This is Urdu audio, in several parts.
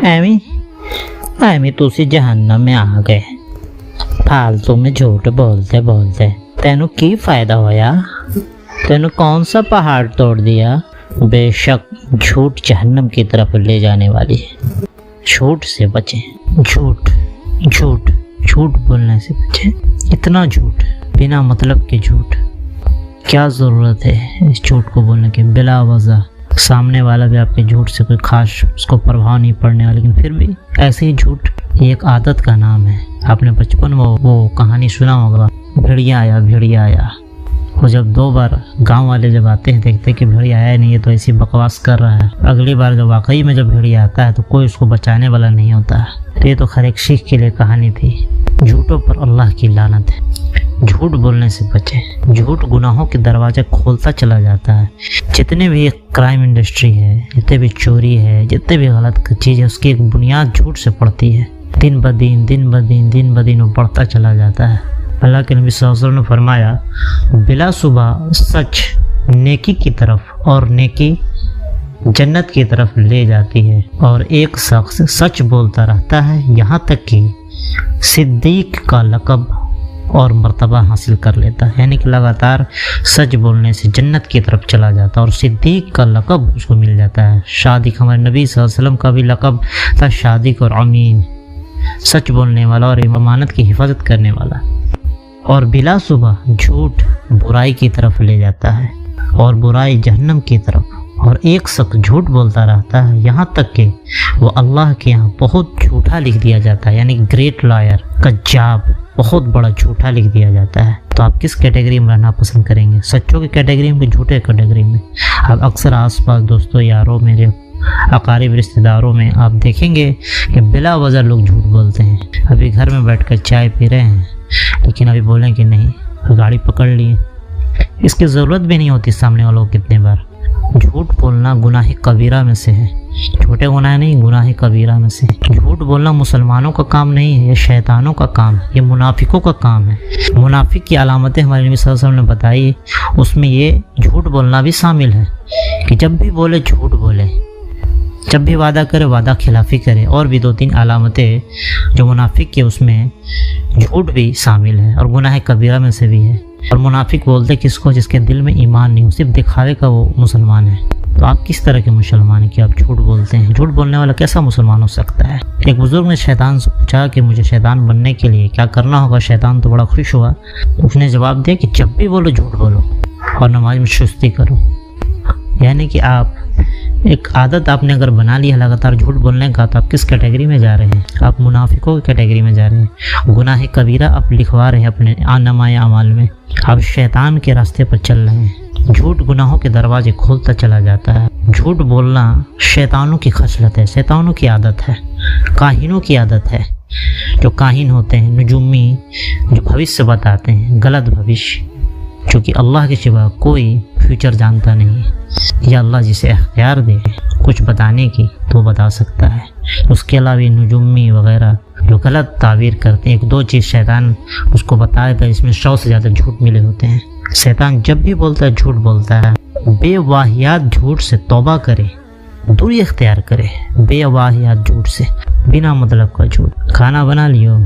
ایویں تسی جہنم میں آ گئے فالتو میں جھوٹ بولتے بولتے تینوں کی فائدہ ہویا؟ تینوں کون سا پہاڑ توڑ دیا؟ بے شک جھوٹ جہنم کی طرف لے جانے والی ہے، جھوٹ سے بچیں۔ جھوٹ بولنے سے بچیں۔ اتنا جھوٹ، بنا مطلب کے جھوٹ، کیا ضرورت ہے اس جھوٹ کو بولنے کی بلا وجہ؟ سامنے والا بھی آپ کے جھوٹ سے کوئی خاص اس کو پرواہ نہیں پڑنے والا، لیکن پھر بھی ایسے ہی جھوٹ، یہ ایک عادت کا نام ہے۔ آپ نے بچپن میں وہ کہانی سنا ہوگا، بھیڑیا آیا۔ وہ جب 2 بار گاؤں والے جب آتے ہیں دیکھتے کہ بھیڑیا آیا نہیں ہے تو ایسی بکواس کر رہا ہے، اگلی بار جب واقعی میں جب بھیڑیا آتا ہے تو کوئی اس کو بچانے والا نہیں ہوتا ہے۔ تو یہ تو خیر ایک سیکھ کے لیے کہانی تھی۔ جھوٹوں پر اللہ کی لعنت ہے۔ جھوٹ بولنے سے بچیں۔ جھوٹ گناہوں کے دروازے کھولتا چلا جاتا ہے۔ جتنے بھی کرائم انڈسٹری ہے، جتنے بھی چوری ہے، جتنے بھی غلط چیز ہے، اس کی ایک بنیاد جھوٹ سے پڑتی ہے۔ دن بدین وہ بڑھتا چلا جاتا ہے۔ اللہ کے نبی صلی اللہ علیہ وسلم نے فرمایا، بلا صبح سچ نیکی کی طرف اور نیکی جنت کی طرف لے جاتی ہے، اور ایک شخص سچ بولتا رہتا ہے یہاں تک کہ صدیق کا لقب اور مرتبہ حاصل کر لیتا ہے، یعنی کہ لگاتار سچ بولنے سے جنت کی طرف چلا جاتا ہے اور صدیق کا لقب اس کو مل جاتا ہے۔ صادق، ہمارے نبی صلی اللہ علیہ وسلم کا بھی لقب تھا صادق اور امین، سچ بولنے والا اور امانت کی حفاظت کرنے والا۔ اور بلا صبح جھوٹ برائی کی طرف لے جاتا ہے اور برائی جہنم کی طرف، اور ایک شخص جھوٹ بولتا رہتا ہے یہاں تک کہ وہ اللہ کے یہاں بہت جھوٹا لکھ دیا جاتا ہے، یعنی گریٹ لائر، کذاب، بہت بڑا جھوٹا لکھ دیا جاتا ہے۔ تو آپ کس کیٹیگری میں رہنا پسند کریں گے؟ سچوں کی کیٹیگری میں کہ جھوٹے کیٹیگری میں؟ آپ اکثر آس پاس دوستوں یاروں میرے اقارب رشتہ داروں میں آپ دیکھیں گے کہ بلا وجہ لوگ جھوٹ بولتے ہیں۔ ابھی گھر میں بیٹھ کر چائے پی رہے ہیں لیکن ابھی بولیں کہ نہیں، گاڑی پکڑ لی، اس کی ضرورت بھی نہیں ہوتی سامنے والوں کو کتنے بار۔ جھوٹ بولنا گناہ کبیرہ میں سے ہے، چھوٹے گناہ نہیں، گناہ کبیرہ میں سے۔ جھوٹ بولنا مسلمانوں کا کام نہیں ہے، یہ شیطانوں کا کام ہے، یہ منافقوں کا کام ہے۔ منافق کی علامتیں ہمارے نبی صلی اللہ علیہ وسلم نے بتائی، اس میں یہ جھوٹ بولنا بھی شامل ہے کہ جب بھی بولے جھوٹ بولے، جب بھی وعدہ کرے وعدہ خلافی کرے، اور بھی 2-3 علامتیں جو منافق کے اس میں جھوٹ بھی شامل ہے اور گناہ کبیرہ میں سے بھی ہے۔ اور منافق بولتے کس کو؟ جس کے دل میں ایمان نہیں، صرف دکھاوے کا وہ مسلمان ہے۔ تو آپ کس طرح کے مسلمان ہیں کہ آپ جھوٹ بولتے ہیں؟ جھوٹ بولنے والا کیسا مسلمان ہو سکتا ہے؟ ایک بزرگ نے شیطان سے پوچھا کہ مجھے شیطان بننے کے لیے کیا کرنا ہوگا؟ شیطان تو بڑا خوش ہوا، اس نے جواب دیا کہ جب بھی بولو جھوٹ بولو اور نماز میں سستی کرو۔ یعنی کہ آپ ایک عادت آپ نے اگر بنا لی ہے لگاتار جھوٹ بولنے کا، تو آپ کس کیٹیگری میں جا رہے ہیں؟ آپ منافقوں کی کیٹیگری میں جا رہے ہیں۔ گناہ کبیرہ آپ لکھوا رہے ہیں اپنے نمایاں اعمال میں، آپ شیطان کے راستے پر چل رہے ہیں۔ جھوٹ گناہوں کے دروازے کھولتا چلا جاتا ہے۔ جھوٹ بولنا شیطانوں کی خصلت ہے، شیطانوں کی عادت ہے، کاہنوں کی عادت ہے۔ جو کاہن ہوتے ہیں، نجومی، جو بھوشیہ بتاتے ہیں، غلط بھوشیہ، چونکہ اللہ کے سوا کوئی فیوچر جانتا نہیں، یا اللہ جسے اختیار دے کچھ بتانے کی تو وہ بتا سکتا ہے۔ اس کے علاوہ نجومی وغیرہ جو غلط تعبیر کرتے ہیں، 1-2 چیز شیطان اس کو بتا دیتا ہے، اس میں 100 سے زیادہ جھوٹ ملے ہوتے ہیں۔ شیطان جب بھی بولتا ہے جھوٹ بولتا ہے۔ بے واہیات جھوٹ سے توبہ کرے، دوری اختیار کرے، بے واہیات جھوٹ سے، بنا مطلب کا جھوٹ۔ کھانا بنا لیو؟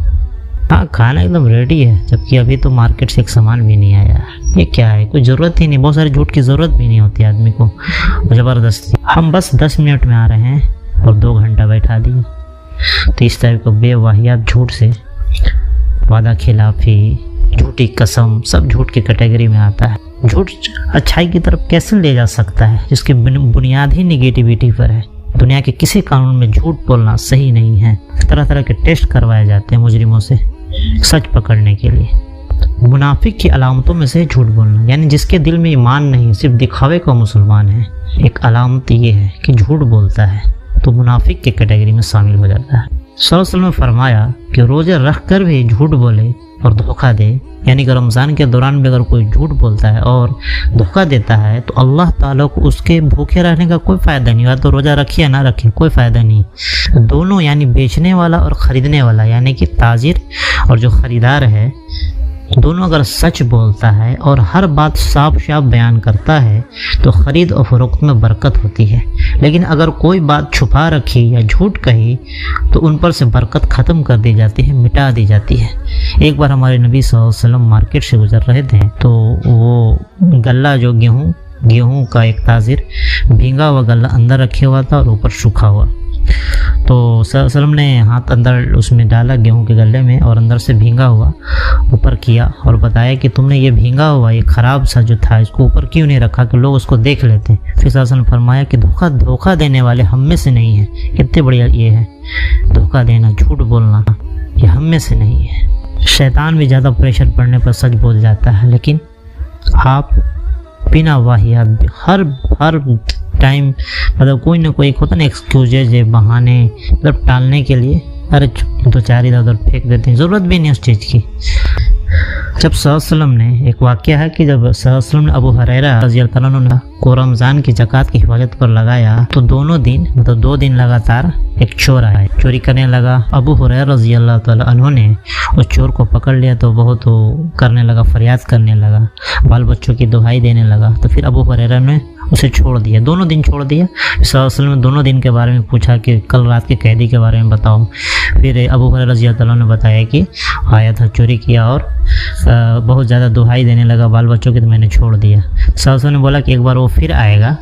ہاں، کھانا ایک دم ریڈی ہے، جبکہ ابھی تو مارکیٹ سے ایک سامان بھی نہیں آیا۔ یہ کیا ہے؟ کوئی ضرورت ہی نہیں، بہت سارے جھوٹ کی ضرورت بھی نہیں ہوتی آدمی کو، زبردستی ہم بس 10 منٹ میں آ رہے ہیں اور 2 گھنٹہ بیٹھا دیے۔ تو اس طرح کو بے واہیات جھوٹ سے، وعدہ خلافی، جھوٹی قسم، سب جھوٹ کی کیٹیگری میں آتا ہے۔ جھوٹ اچھائی کی طرف کیسے لے جا سکتا ہے جس کی بنیاد ہی نگیٹیویٹی پر ہے؟ دنیا کے کسی قانون میں جھوٹ بولنا صحیح نہیں ہے۔ طرح طرح کے ٹیسٹ کروائے جاتے ہیں مجرموں سے سچ پکڑنے کے لیے۔ منافق کی علامتوں میں سے جھوٹ بولنا، یعنی جس کے دل میں ایمان نہیں، صرف دکھاوے کا مسلمان ہے۔ ایک علامت یہ ہے کہ جھوٹ بولتا ہے تو منافق کے کیٹیگری میں شامل ہو جاتا ہے۔ صلی اللہ علیہ وسلم نے فرمایا کہ روزے رکھ کر بھی جھوٹ بولے اور دھوکہ دے، یعنی کہ رمضان کے دوران بھی اگر کوئی جھوٹ بولتا ہے اور دھوکہ دیتا ہے تو اللہ تعالیٰ کو اس کے بھوکے رہنے کا کوئی فائدہ نہیں، یا تو روزہ رکھے یا نہ رکھے، کوئی فائدہ نہیں۔ دونوں، یعنی بیچنے والا اور خریدنے والا، یعنی کہ تاجر اور جو خریدار ہے، دونوں اگر سچ بولتا ہے اور ہر بات صاف شاف بیان کرتا ہے تو خرید و فروخت میں برکت ہوتی ہے، لیکن اگر کوئی بات چھپا رکھی یا جھوٹ کہی تو ان پر سے برکت ختم کر دی جاتی ہے، مٹا دی جاتی ہے۔ ایک بار ہمارے نبی صلی اللہ علیہ وسلم مارکیٹ سے گزر رہے تھے تو وہ غلہ جو گیہوں کا ایک تاجر بھینگا ہوا غلہ اندر رکھے ہوا تھا اور اوپر سوکھا ہوا، تو صلی اللہ علیہ وسلم نے ہاتھ اندر اس میں ڈالا گیہوں کے غلے میں اور اندر سے بھینگا ہوا اوپر کیا اور بتایا کہ تم نے یہ بھینگا ہوا یہ خراب سا جو تھا اس کو اوپر کیوں نہیں رکھا کہ لوگ اس کو دیکھ لیتے ہیں۔ پھر صلی اللہ علیہ وسلم نے فرمایا کہ دھوکہ دینے والے ہم میں سے نہیں ہیں۔ کتنے بڑی یہ ہے، دھوکہ دینا، جھوٹ بولنا، یہ ہم میں سے نہیں ہے۔ شیطان بھی زیادہ پریشر پڑنے پر سچ بول جاتا ہے، لیکن آپ بنا واہیات ہر ٹائم مطلب کوئی نہ کوئی ہوتا نا ایکسکیوزز، بہانے مطلب ٹالنے کے لیے ارے دو چار ادھر پھینک دیتے ہیں، ضرورت بھی نہیں اس چیز کی۔ جب صلی اللہ علیہ وسلم نے ایک واقعہ ہے کہ جب صلی اللہ علیہ وسلم نے ابو ہریرہ رضی اللہ عنہ کو رمضان کی زکوٰۃ کی حفاظت پر لگایا تو دو دن لگاتار ایک چور آیا، چوری کرنے لگا۔ ابو ہریرہ رضی اللہ تعالیٰ عنہ نے اس چور کو پکڑ لیا تو بہت کرنے لگا، فریاد کرنے لگا، بال بچوں کی دہائی دینے لگا، تو پھر ابو ہریرہ نے اسے چھوڑ دیا، دونوں دن چھوڑ دیا۔ صلی اللہ علیہ وسلم نے دونوں دن کے بارے میں پوچھا کہ کل رات کے قیدی کے بارے میں بتاؤ۔ پھر ابو ہریرہ رضی اللہ عنہ نے بتایا کہ آیا تھا، چوری کیا اور بہت زیادہ دہائی دینے لگا بال بچوں کی، تو میں نے چھوڑ دیا۔ صلی اللہ علیہ وسلم نے بولا کہ ایک بار وہ پھر آئے گا،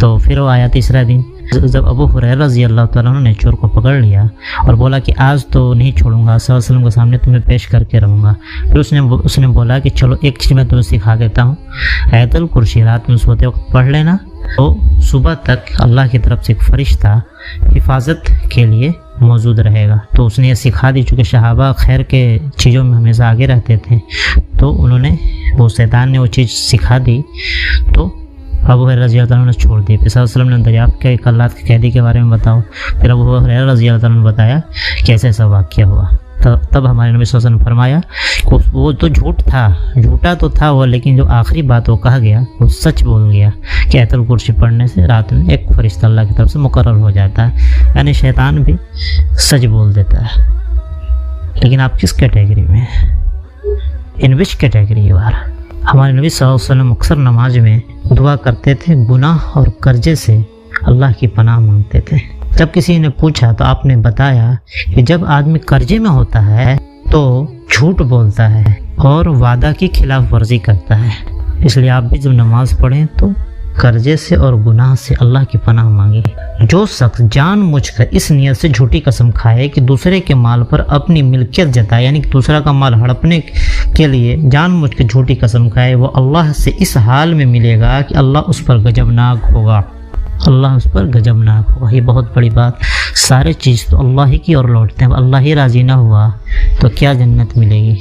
تو پھر وہ آیا تیسرا دن۔ جب ابو ہریرہ رضی اللہ تعالیٰ عنہ نے چور کو پکڑ لیا اور بولا کہ آج تو نہیں چھوڑوں گا، صلی اللہ علیہ وسلم کے سامنے تمہیں پیش کر کے رہوں گا۔ پھر اس نے بولا کہ چلو ایک چیز میں تمہیں سکھا دیتا ہوں، آیت الکرسی رات میں سوتے وقت پڑھ لینا، تو صبح تک اللہ کی طرف سے ایک فرشتہ حفاظت کے لیے موجود رہے گا۔ تو اس نے یہ سکھا دی، چونکہ صحابہ خیر کے چیزوں میں ہمیشہ آگے رہتے تھے، تو انہوں نے وہ شیطان نے وہ چیز سکھا دی، تو ابو ہریرہ رضی اللہ عنہ نے چھوڑ دی۔ پھر صلی اللہ علیہ وسلم نے دریافت کیا کہ کل رات کے قیدی کے بارے میں بتاؤ۔ پھر ابو ہریرہ رضی اللہ عنہ نے بتایا کہ ایسا واقعہ ہوا۔ تب ہمارے نبی صلی اللہ علیہ وسلم نے فرمایا کہ وہ تو جھوٹا تو تھا وہ، لیکن جو آخری بات وہ کہا گیا وہ سچ بول گیا کہ آیت الکرسی پڑھنے سے رات میں ایک فرشتہ اللہ کی طرف سے مقرر ہو جاتا ہے۔ یعنی شیطان بھی سچ بول دیتا ہے، لیکن آپ کس کیٹیگری میں ہیں؟ ان وچ کیٹیگری یو آر؟ ہمارے نبی صلی اللہ علیہ وسلم اکثر نماز میں دعا کرتے تھے، گناہ اور قرضے سے اللہ کی پناہ مانگتے تھے۔ جب کسی نے پوچھا تو آپ نے بتایا کہ جب آدمی قرضے میں ہوتا ہے تو جھوٹ بولتا ہے اور وعدہ کی خلاف ورزی کرتا ہے، اس لیے آپ بھی جب نماز پڑھیں تو قرضے سے اور گناہ سے اللہ کی پناہ مانگے۔ جو شخص جان بوجھ کر اس نیت سے جھوٹی قسم کھائے کہ دوسرے کے مال پر اپنی ملکیت جتائے، یعنی کہ دوسرا کا مال ہڑپنے کے لیے جان بوجھ کے جھوٹی قسم کھائے، وہ اللہ سے اس حال میں ملے گا کہ اللہ اس پر غضبناک ہوگا، اللہ اس پر غضبناک ہوگا۔ یہ بہت بڑی بات، سارے چیز تو اللہ ہی کی اور لوٹتے ہیں، اللہ ہی راضی نہ ہوا تو کیا جنت ملے گی؟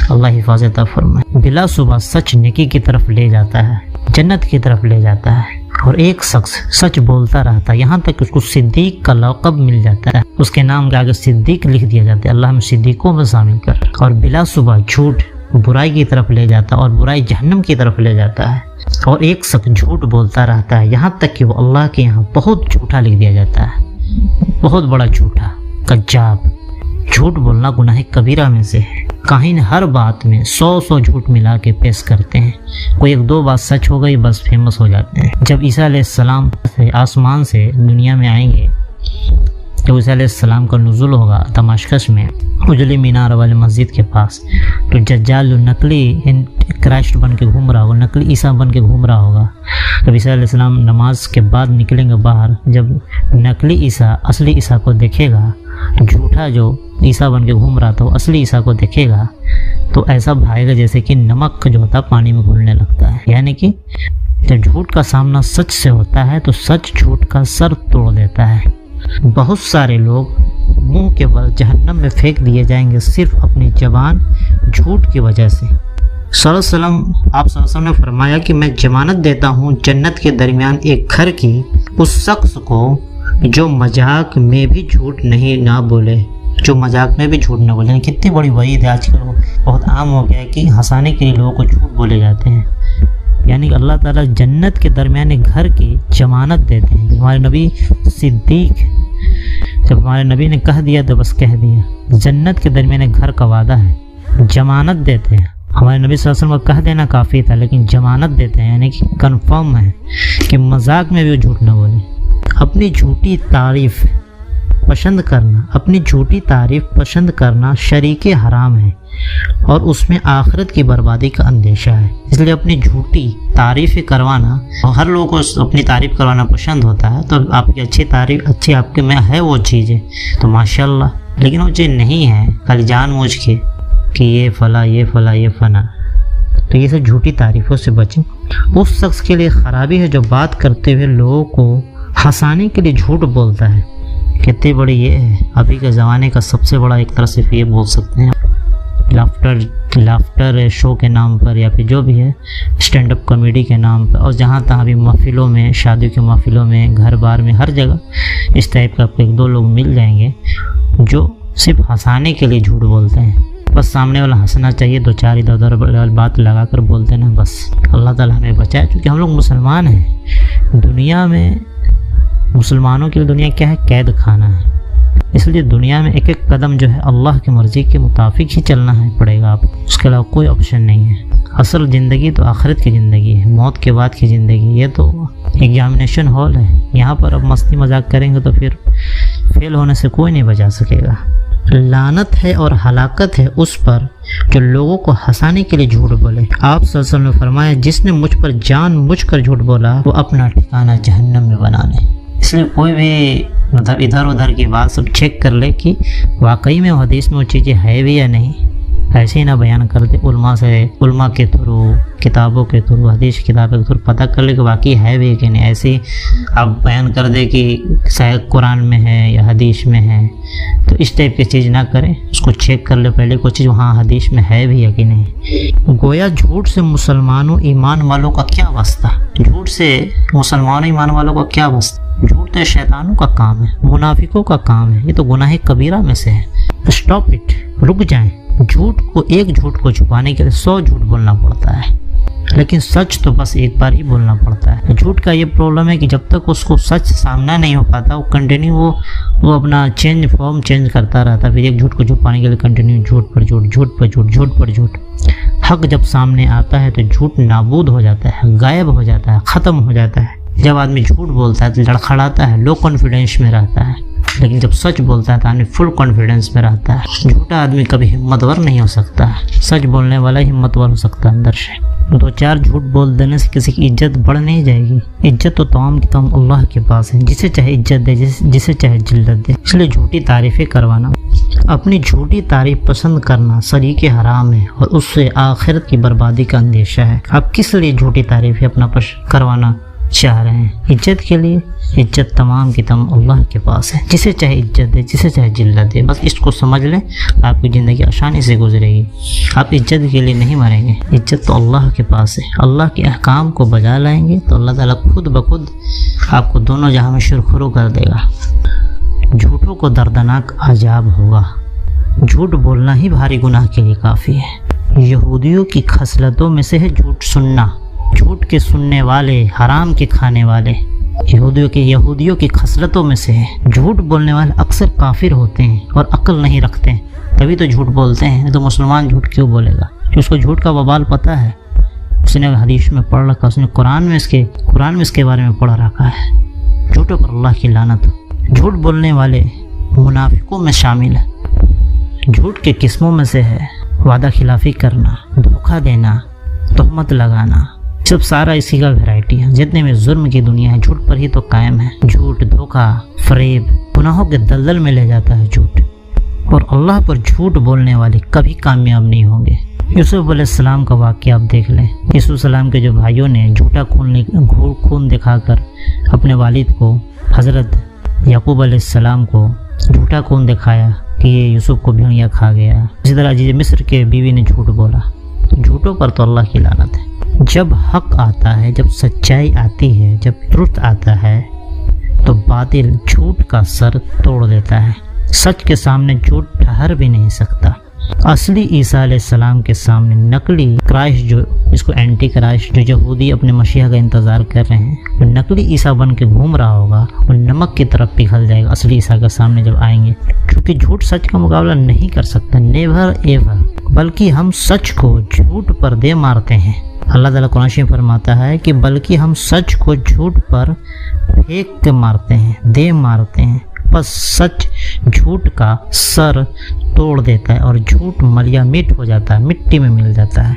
اللہ حفاظت عطا فرمائے۔ بلا صبح سچ نیکی کی طرف لے جاتا ہے، جنت کی طرف لے جاتا ہے، اور ایک شخص سچ بولتا رہتا ہے یہاں تک اس کو صدیق کا لقب مل جاتا ہے، اس کے نام کے آگے صدیق لکھ دیا جاتا ہے، اللہ ہم صدیقوں میں شامل کر۔ اور بلا صبح جھوٹ برائی کی طرف لے جاتا ہے اور برائی جہنم کی طرف لے جاتا ہے، اور ایک شخص جھوٹ بولتا رہتا ہے یہاں تک کہ وہ اللہ کے یہاں بہت جھوٹا لکھ دیا جاتا ہے، بہت بڑا جھوٹا، کذاب۔ جھوٹ بولنا گناہ کبیرہ میں سے ہے۔ کاہن ہر بات میں 100 جھوٹ ملا کے پیش کرتے ہیں، کوئی ایک دو بات سچ ہو گئی بس فیمس ہو جاتے ہیں۔ جب عیسیٰ علیہ السلام آسمان سے دنیا میں آئیں گے، جب عیسیٰ علیہ السلام کا نزول ہوگا دمشق میں اجلی مینار والے مسجد کے پاس، تو دجال نقلی کرائسٹ بن کے گھوم رہا ہوگا، نقلی عیسیٰ بن کے گھوم رہا ہوگا۔ جب عیسیٰ علیہ السلام نماز کے بعد نکلیں گے باہر، جب نقلی عیسیٰ اصلی عیسیٰ کو دیکھے گا، جھوٹا جو عیسیٰ بن کے گھوم رہا تھا وہ اصلی عیسیٰ کو دیکھے گا تو ایسا بھاگے گا جیسے کہ نمک جو ہوتا ہے پانی میں گھلنے لگتا ہے۔ یعنی کہ جب جھوٹ کا سامنا سچ سے ہوتا ہے تو سچ جھوٹ کا سر توڑ دیتا ہے۔ بہت سارے لوگ منہ کے بل جہنم میں پھینک دیے جائیں گے صرف اپنی زبان جھوٹ کی وجہ سے۔ آپ صلی اللہ علیہ وسلم نے فرمایا کہ میں ضمانت دیتا ہوں جنت کے درمیان ایک گھر کی اس شخص کو جو مذاق میں بھی جھوٹ نہ بولے، جو مذاق میں بھی جھوٹ نہ بولے۔ کتنی بڑی وعید ہے، آج کل بہت عام ہو گیا ہے کہ ہنسانے کے لیے لوگوں کو جھوٹ بولے جاتے ہیں۔ یعنی کہ اللہ تعالیٰ جنت کے درمیان ایک گھر کی ضمانت دیتے ہیں۔ ہمارے نبی صدیق، جب ہمارے نبی نے کہہ دیا تو بس کہہ دیا، جنت کے درمیان ایک گھر کا وعدہ ہے، ضمانت دیتے ہیں. ہمارے نبی صلی اللہ علیہ وسلم کو کہہ دینا کافی تھا، لیکن ضمانت دیتے ہیں، یعنی کہ کنفرم ہے کہ مذاق میں بھی وہ جھوٹ نہ بولے. اپنی جھوٹی تعریف پسند کرنا، اپنی جھوٹی تعریف پسند کرنا شریک حرام ہے اور اس میں آخرت کی بربادی کا اندیشہ ہے. اس لیے اپنی جھوٹی تعریف کروانا، ہر لوگوں کو اپنی تعریف کروانا پسند ہوتا ہے، تو آپ کی اچھی آپ کے میں ہے وہ چیزیں تو ماشاءاللہ، لیکن وہ چیز نہیں ہے خالی جان بوجھ کے کہ یہ فلاں یہ فلاں یہ فنا، تو یہ سب جھوٹی تعریفوں سے بچیں. اس شخص کے لیے خرابی ہے جو بات کرتے ہوئے لوگوں کو ہنسانے کے لیے جھوٹ بولتا ہے. کتنی بڑی یہ ہے، ابھی کے زمانے کا سب سے بڑا ایک طرح سے یہ بول سکتے ہیں لافٹر شو کے نام پر، یا پھر جو بھی ہے اسٹینڈ اپ کامیڈی کے نام پر. اور جہاں تہاں بھی محفلوں میں، شادیوں کے محفلوں میں، گھر بار میں، ہر جگہ اس ٹائپ کا آپ کو ایک دو لوگ مل جائیں گے جو صرف ہنسانے کے لیے جھوٹ بولتے ہیں. بس سامنے والا ہنسنا چاہیے، دو چار ادھر ادھر بات لگا کر بولتے نا بس. اللہ تعالیٰ ہمیں بچائے، کیونکہ ہم لوگ مسلمان ہیں. دنیا میں مسلمانوں کے لیے دنیا کیا ہے؟ قید خانہ ہے. اس لیے دنیا میں ایک ایک قدم جو ہے اللہ کی مرضی کے مطابق ہی چلنا ہے پڑے گا آپ، اس کے علاوہ کوئی آپشن نہیں ہے. اصل زندگی تو آخرت کی زندگی ہے، موت کے بعد کی زندگی. یہ تو ایگزامینیشن ہال ہے، یہاں پر اب مستی مذاق کریں گے تو پھر فیل ہونے سے کوئی نہیں بچا سکے گا. لعنت ہے اور ہلاکت ہے اس پر جو لوگوں کو ہنسانے کے لیے جھوٹ بولے. آپ صلی اللہ علیہ وسلم نے فرمایا جس نے مجھ پر جان بوجھ کر جھوٹ بولا وہ اپنا ٹھکانہ جہنم میں بنا لے. اس لیے کوئی بھی مطلب ادھر ادھر کی بات سب چیک کر لے کہ واقعی میں حدیث میں وہ چیزیں ہے بھی یا نہیں. ایسے ہی نہ بیان کر دے، علماء کے تھرو، کتابوں کے تھرو، حدیث کتابوں کے تھرو پتہ کر لے کہ واقعی ہے بھی کہ نہیں. ایسے ہی آپ بیان کر دے کہ شاید قرآن میں ہے یا حدیث میں ہے، تو اس ٹائپ کی چیز نہ کریں. اس کو چیک کر لے پہلے کوئی چیز وہاں حدیث میں ہے بھی یا کہ نہیں. گویا جھوٹ سے مسلمانوں ایمان والوں کا کیا واسطہ؟ جھوٹ سے مسلمانوں ایمان والوں کا کیا واسطہ؟ جھوٹ تو شیطانوں کا کام ہے، منافقوں کا کام ہے، یہ تو گناہ کبیرہ میں سے ہے. اسٹاپ اٹ، رک جائیں. ایک جھوٹ کو چھپانے کے لیے 100 جھوٹ بولنا پڑتا ہے، لیکن سچ تو بس ایک بار ہی بولنا پڑتا ہے. جھوٹ کا یہ پرابلم ہے کہ جب تک اس کو سچ سامنا نہیں ہو پاتا، وہ کنٹینیو وہ اپنا فارم چینج کرتا رہتا ہے. پھر ایک جھوٹ کو چھپانے کے لیے کنٹینیو جھوٹ پر جھوٹ، جھوٹ پر جھوٹ، جھوٹ پر جھوٹ. حق جب سامنے آتا ہے تو جھوٹ نابود ہو جاتا ہے، غائب ہو جاتا ہے، ختم ہو جاتا ہے. جب آدمی جھوٹ بولتا ہے تو لڑکھڑاتا ہے، لو کانفیڈنس میں رہتا ہے، لیکن جب سچ بولتا ہے تو آدمی فل کانفیڈنس میں رہتا ہے. جھوٹا آدمی کبھی ہمتور نہیں ہو سکتا ہے، سچ بولنے والا ہی ہمتور ہو سکتا ہے اندر سے. 2-4 جھوٹ بول دینے سے کسی کی عزت بڑھ نہیں جائے گی. عزت تو تمام کی تمام اللہ کے پاس ہے، جسے چاہے عزت دے، جسے چاہے ذلت دے. اس لیے جھوٹی تعریفیں کروانا، اپنی جھوٹی تعریف پسند کرنا شریک حرام ہے اور اس سے آخرت کی بربادی کا اندیشہ ہے. آپ کس لیے جھوٹی تعریفیں اپنا کروانا چاہ رہے ہیں؟ عزت کے لیے. عزت تمام کی تمام اللہ کے پاس ہے، جسے چاہے عزت دے، جسے چاہے ذلت دے. بس اس کو سمجھ لیں، آپ کی زندگی آسانی سے گزرے گی. آپ عزت کے لیے نہیں مریں گے، عزت تو اللہ کے پاس ہے. اللہ کے احکام کو بجا لائیں گے تو اللہ تعالیٰ خود بخود آپ کو دونوں جہاں میں سرخرو کر دے گا. جھوٹوں کو دردناک عذاب ہوگا. جھوٹ بولنا ہی بھاری گناہ کے لیے کافی ہے. یہودیوں کی خصلتوں میں سے ہے جھوٹ سننا. جھوٹ کے سننے والے، حرام کے کھانے والے یہودیوں کی خصلتوں میں سے ہے. جھوٹ بولنے والے اکثر کافر ہوتے ہیں اور عقل نہیں رکھتے ہیں، تبھی تو جھوٹ بولتے ہیں. تو مسلمان جھوٹ کیوں بولے گا؟ کہ اس کو جھوٹ کا وبال پتہ ہے، اس نے حدیث میں پڑھ رکھا، اس نے قرآن میں اس کے بارے میں پڑھ رکھا ہے. جھوٹوں پر اللہ کی لعنت. جھوٹ بولنے والے منافقوں میں شامل ہے. جھوٹ کے قسموں میں سے ہے وعدہ خلافی کرنا، دھوکہ دینا، تہمت لگانا. سب سارا اسی کا ویرائٹی ہے. جتنے میں ظلم کی دنیا ہے جھوٹ پر ہی تو قائم ہے. جھوٹ، دھوکہ، فریب گناہوں کے دلدل میں لے جاتا ہے جھوٹ. اور اللہ پر جھوٹ بولنے والے کبھی کامیاب نہیں ہوں گے. یوسف علیہ السلام کا واقعہ آپ دیکھ لیں. یوسف علیہ السلام کے جو بھائیوں نے جھوٹا خون دکھا کر اپنے والد کو، حضرت یعقوب علیہ السلام کو جھوٹا خون دکھایا کہ یہ یوسف کو بھیڑیا کھا گیا. اسی طرح عزیز مصر کے بیوی نے جھوٹ بولا. جھوٹوں پر تو اللہ کی لعنت ہے. جب حق آتا ہے، جب سچائی آتی ہے، جب ٹروتھ آتا ہے تو باطل جھوٹ کا سر توڑ دیتا ہے. سچ کے سامنے جھوٹ ٹھہر بھی نہیں سکتا. اصلی عیسیٰ علیہ السلام کے سامنے نقلی کرائسٹ، جو اس کو اینٹی کرائسٹ، جو یہودی اپنے مسیح کا انتظار کر رہے ہیں، جو نقلی عیسیٰ بن کے گھوم رہا ہوگا، وہ نمک کی طرف پگھل جائے گا اصلی عیسیٰ کے سامنے جب آئیں گے، کیونکہ جھوٹ سچ کا مقابلہ نہیں کر سکتا، نیور ایور، بلکہ ہم سچ کو جھوٹ پر دے مارتے ہیں۔ اللہ تعالیٰ قرآن شریف فرماتا ہے کہ بلکہ ہم سچ کو جھوٹ پر پھینک کے مارتے ہیں، دے مارتے ہیں، بس سچ جھوٹ کا سر توڑ دیتا ہے اور جھوٹ ملیا میٹ ہو جاتا ہے، مٹی میں مل جاتا ہے۔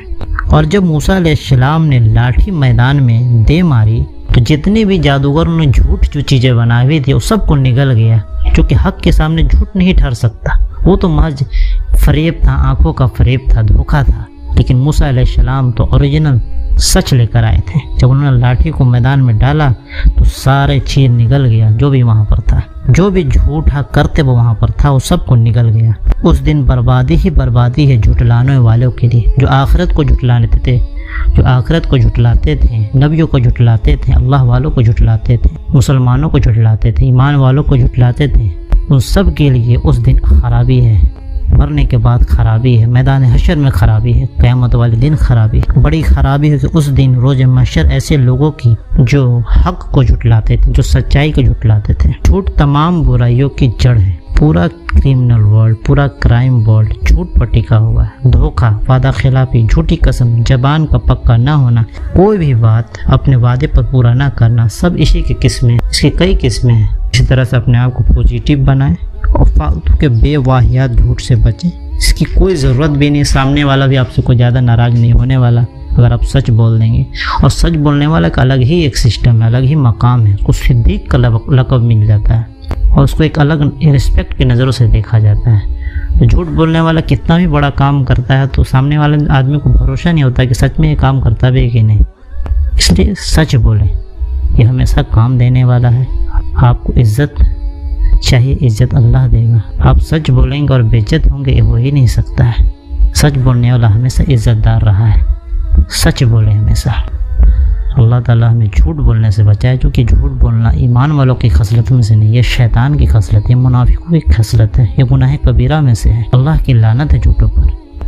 اور جب موسیٰ علیہ السلام نے لاٹھی میدان میں دے ماری تو جتنے بھی جادوگروں نے جھوٹ جو چیزیں بنائی ہوئی تھی وہ سب کو نگل گیا، کیونکہ حق کے سامنے جھوٹ نہیں ٹھہر سکتا، وہ تو محض فریب تھا، آنکھوں کا فریب تھا، دھوکہ تھا۔ لیکن موسیٰ علیہ السلام تو اوریجنل سچ لے کر آئے تھے۔ جب انہوں نے لاٹھی کو میدان میں ڈالا تو سارے چیر نگل گیا، جو بھی وہاں پر تھا، جو بھی جھوٹا کرتے وہ وہاں پر تھا، وہ سب کو نگل گیا۔ اس دن بربادی ہی بربادی ہے جھٹلانے والوں کے لیے، جو آخرت کو جھٹلاتے تھے، جو آخرت کو جھٹلاتے تھے، نبیوں کو جھٹلاتے تھے، اللہ والوں کو جھٹلاتے تھے، مسلمانوں کو جھٹلاتے تھے، ایمان والوں کو جھٹلاتے تھے، ان سب کے لیے اس دن خرابی ہے، مرنے کے بعد خرابی ہے، میدان حشر میں خرابی ہے، قیامت والے دن خرابی ہے، بڑی خرابی ہے کہ اس دن روز محشر ایسے لوگوں کی جو حق کو جھٹلاتے تھے، جو سچائی کو جھٹلاتے تھے۔ جھوٹ تمام برائیوں کی جڑ ہے، پورا کرمنل ورلڈ، پورا کرائم ورلڈ جھوٹ پر ٹکا ہوا ہے۔ دھوکہ، وعدہ خلافی، جھوٹی قسم، زبان کا پکا نہ ہونا، کوئی بھی بات اپنے وعدے پر پورا نہ کرنا، سب اسی کی قسمیں، اس کی کئی قسمیں ہیں۔ اسی طرح سے اپنے آپ کو پوزیٹیو بنائیں اور فالتو کے بے واہیات جھوٹ سے بچیں، اس کی کوئی ضرورت بھی نہیں، سامنے والا بھی آپ سے کوئی زیادہ ناراض نہیں ہونے والا اگر آپ سچ بول دیں گے۔ اور سچ بولنے والا کا الگ ہی ایک سسٹم ہے، الگ ہی مقام ہے، اس صدیق کا لقب مل جاتا ہے اور اس کو ایک الگ رسپیکٹ کی نظروں سے دیکھا جاتا ہے۔ تو جھوٹ بولنے والا کتنا بھی بڑا کام کرتا ہے تو سامنے والے آدمی کو بھروسہ نہیں ہوتا کہ سچ میں یہ کام کرتا بھی ہے کہ نہیں، اس لیے سچ بولیں، یہ ہمیشہ کام دینے والا ہے۔ آپ کو عزت چاہیے، عزت اللہ دے گا۔ آپ سچ بولیں گے اور بے عزت ہوں گے، یہ ہو ہی نہیں سکتا ہے۔ سچ بولنے والا ہمیشہ عزت دار رہا ہے، سچ بولیں ہمیشہ۔ اللہ تعالیٰ ہمیں جھوٹ بولنے سے بچائے، چونکہ جھوٹ بولنا ایمان والوں کی خصلت میں سے نہیں، یہ شیطان کی خصلت ہے، یہ منافقوں کی خصلت ہے، یہ گناہ کبیرہ میں سے ہے۔ اللہ کی لعنت ہے جھوٹوں پر۔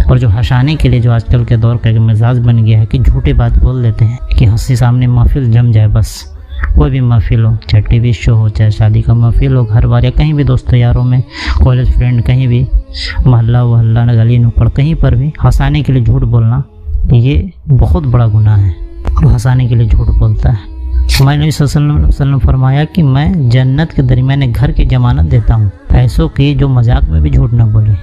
اور جو ہنسانے کے لیے جو آج کل کے دور کا ایک مزاج بن گیا ہے کہ جھوٹی بات بول دیتے ہیں کہ ہنسی سامنے محفل جم جائے، بس کوئی بھی محفل ہو، چاہے ٹی وی شو ہو، چاہے شادی کا محفل ہو، گھر بار یا کہیں بھی دوستوں یاروں میں، کالج فرینڈ، کہیں بھی محلہ وحلہ، گلی نکڑ، کہیں پر بھی ہنسانے کے لیے جھوٹ بولنا یہ بہت بڑا گناہ ہے۔ اور ہنسانے کے لیے جھوٹ بولتا ہے۔ ہمارے نبی صلی اللہ علیہ وسلم نے فرمایا کہ میں جنت کے درمیان گھر کی ضمانت دیتا ہوں، ایسوں کی جو مذاق میں بھی جھوٹ نہ بولے۔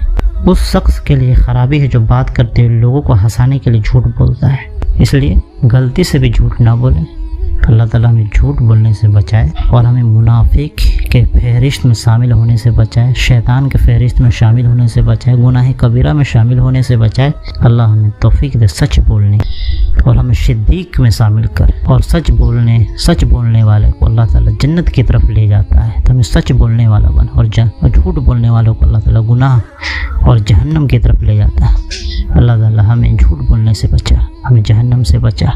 اس شخص کے لیے خرابی ہے جو بات کرتے ہوئے لوگوں کو ہنسانے کے لیے جھوٹ بولتا ہے، اس لیے غلطی سے بھی جھوٹ نہ بولیں۔ اللہ تعالیٰ ہمیں جھوٹ بولنے سے بچائے اور ہمیں منافق کے فہرست میں شامل ہونے سے بچائے، شیطان کے فہرست میں شامل ہونے سے بچائے، گناہ کبیرہ میں شامل ہونے سے بچائے۔ اللہ ہمیں توفیق دے سچ بولنے اور ہمیں صدیق میں شامل کر، اور سچ بولنے والے کو اللہ تعالیٰ جنت کی طرف لے جاتا ہے، تو ہمیں سچ بولنے والا بن، اور جھوٹ بولنے والوں کو اللہ تعالیٰ گناہ اور جہنم کی طرف لے جاتا ہے۔ اللہ تعالیٰ ہمیں جھوٹ بولنے سے بچا، ہمیں جہنم سے بچا۔